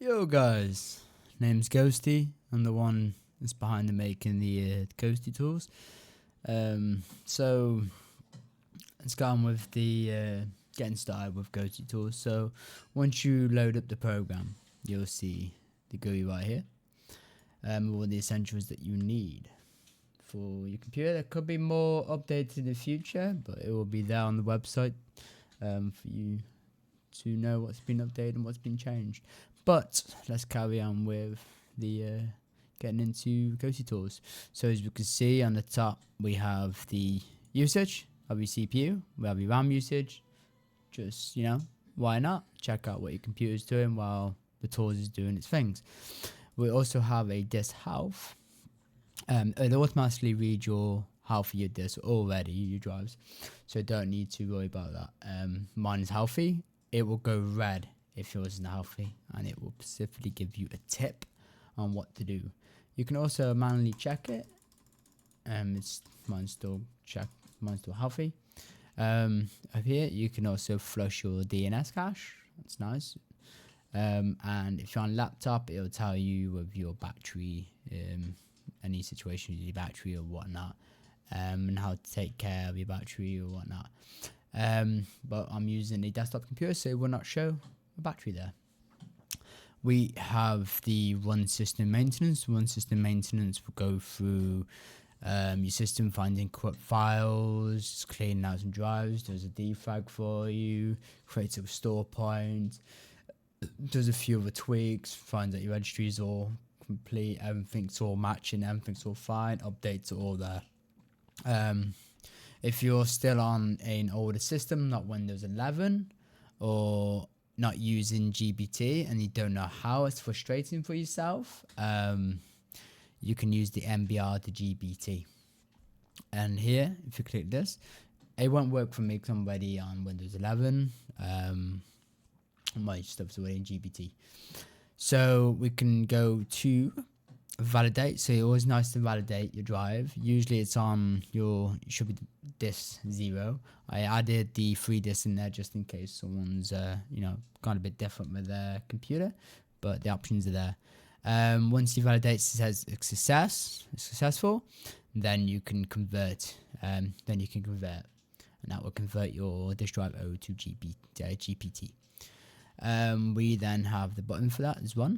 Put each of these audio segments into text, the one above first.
Yo guys, name's Ghosty. I'm the one that's behind the making the Ghosty Tools. So let's get on with the getting started with Ghosty Tools. So once you load up the program, you'll see the GUI right here. All the essentials that you need for your computer. There could be more updated in the future, but it will be there on the website for you to know what's been updated and what's been changed. But let's carry on with the getting into Ghosty Tools. So as you can see on the top, we have the usage of your CPU, we have your RAM usage. Just, why not? Check out what your computer's doing while the tools is doing its things. We also have a disk health. It automatically reads your health of your disk already, your drives, so don't need to worry about that. Mine is healthy. It will go red if yours isn't healthy, and it will specifically give you a tip on what to do. You can also manually check it. Mine's still healthy. Up here you can also flush your DNS cache. That's nice. And if you're on laptop, it'll tell you with your battery, any situation with your battery or whatnot, and how to take care of your battery or whatnot. But I'm using a desktop computer, so it will not show a battery there. We have the run system maintenance. Run system maintenance will go through your system, finding corrupt files, cleaning out some drives, does a defrag for you, creates a restore point, does a few other tweaks, finds that your registry is all complete, everything's all matching, everything's all fine, updates are all there. If you're still on an older system, not Windows 11, or not using GBT and you don't know how, it's frustrating for yourself, you can use the MBR to GBT. And here, if you click this, it won't work for me because I'm already on Windows 11. My stuff's already in GBT. So we can go to validate. So it's always nice to validate your drive. Usually it's on it should be disk 0. I added the 3 disks in there just in case someone's gone a bit different with their computer, but the options are there. Once you validate, it says it's successful, then you can convert. And that will convert your disk drive over to GPT. We then have the button for that as well.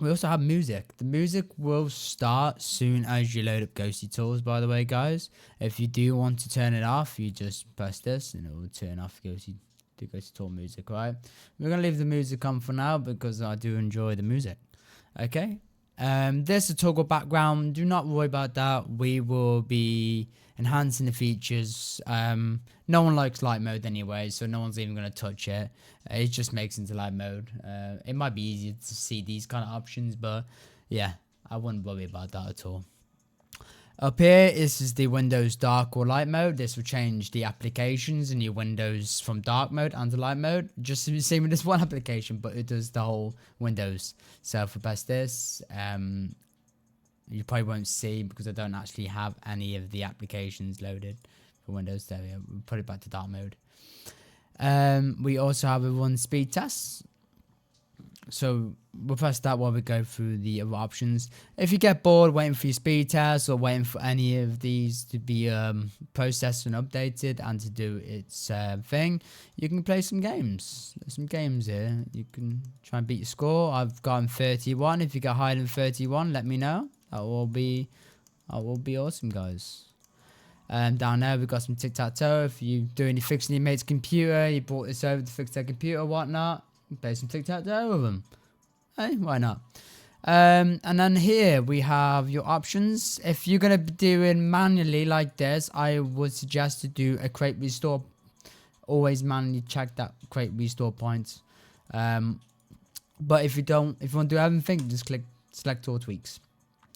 We also have music. The music will start soon as you load up Ghosty Tools, by the way, guys. If you do want to turn it off, you just press this and it will turn off the Ghosty Tool music, right? We're going to leave the music on for now because I do enjoy the music. Okay? There's a toggle background. Do not worry about that. We will be enhancing the features. No one likes light mode anyway, so no one's even going to touch it. It just makes it into light mode. It might be easier to see these kind of options, but yeah, I wouldn't worry about that at all. Up here, this is the Windows dark or light mode. This will change the applications in your Windows from dark mode and to light mode. Just the same with this one application, but it does the whole Windows. So for press this, you probably won't see because I don't actually have any of the applications loaded for Windows. There we go. We'll put it back to dark mode. We also have a run speed test. So we'll press that while we go through the other options. If you get bored waiting for your speed test or waiting for any of these to be processed and updated and to do its thing, you can play some games. There's some games here. You can try and beat your score. I've gotten 31. If you get higher than 31, let me know. That will be awesome, guys. Down there we've got some tic-tac-toe. If you do any fixing your mate's computer, you brought this over to fix their computer or whatnot, play some tic-tac-toe with them. Hey, why not? And then here we have your options. If you're going to be doing manually like this, I would suggest to do a create restore. Always manually check that create restore points. But if you want to do everything, just select all tweaks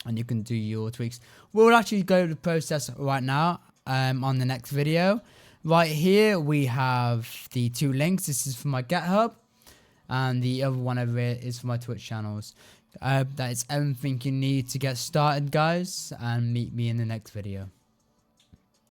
and you can do your tweaks. We'll actually go to the process right now on the next video. Right here we have the 2 links. This is for my GitHub, and the other one over here is for my Twitch channels. That is everything you need to get started, guys, and meet me in the next video.